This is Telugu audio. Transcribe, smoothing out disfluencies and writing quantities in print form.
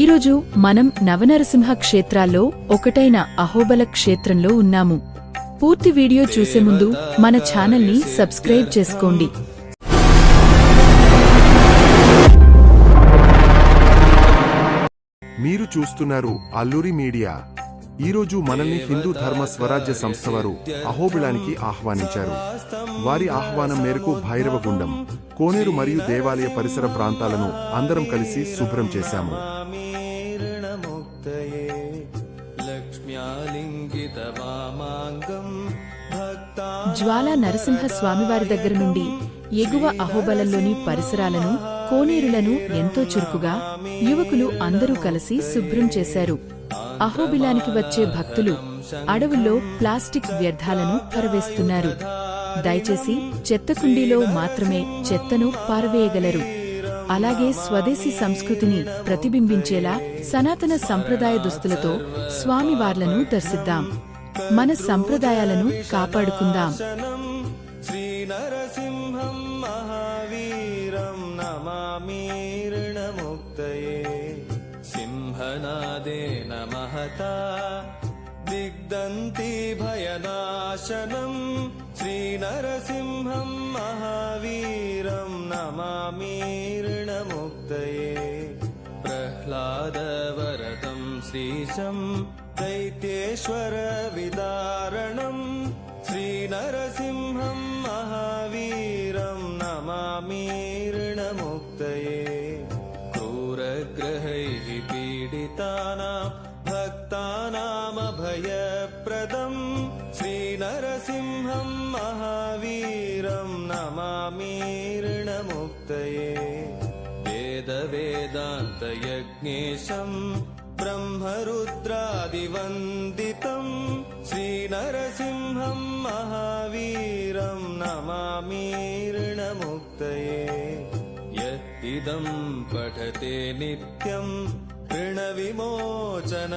ఈరోజు మనం నవనరసింహ క్షేత్రాల్లో ఒకటైన అహోబల క్షేత్రంలో ఉన్నాము. పూర్తి వీడియో చూసే ముందు మన ఛానల్ని సబ్స్క్రైబ్ చేసుకోండి. మీరు చూస్తున్నారు అల్లూరి మీడియా. ఈరోజు మనల్ని హిందూ ధర్మ స్వరాజ్య సంస్థ వారు అహోబిలానికి ఆహ్వానించారు. వారి ఆహ్వానం మేరకు భైరవగుండం, కోనేరు మరియు దేవాలయ పరిసర ప్రాంతాలను అందరం కలిసి శుభ్రం చేశాము. జ్వాలా నరసింహ స్వామివారి దగ్గర నుండి ఎగువ అహోబలంలోని పరిసరాలను, కోనేరులను ఎంతో చురుకుగా యువకులు అందరూ కలిసి శుభ్రం చేశారు. అహోబిలానికి వచ్చే భక్తులు అడవుల్లో ప్లాస్టిక్ వ్యర్థాలను పారవేస్తున్నారు. దయచేసి చెత్త కుండీలో మాత్రమే చెత్తను పారవేయగలరు. అలాగే స్వదేశీ సంస్కృతిని ప్రతిబింబించేలా సనాతన సంప్రదాయ దుస్తులతో స్వామివార్లను దర్శిద్దాం. మన సంప్రదాయాలను కాపాడుకుందాం. సింహనాదేన మహతా దిగ్దంతి భయనాశనం శ్రీనరసింహం మహావీరం నమామి ऋणमुक्तये ప్రహ్లాదవరదం శ్రీశం దైత్యేశ్వర విదారణం శ్రీనరసింహం మహావీరం నమామి ऋणमुक्तये క్రూరగ్రహైః పీడితానాం భక్తానామభయప్రదం శ్రీనరసింహం మహావీరం నమామి ऋणमुक्तये వేదవేదాంతయజ్ఞేశం బ్రహ్మరుద్రాదివందితం శ్రీనరసింహం మహావీరం నమామి ऋणमुक्तये యద్ ఇదం పఠతే నిత్యం ऋणविमोचन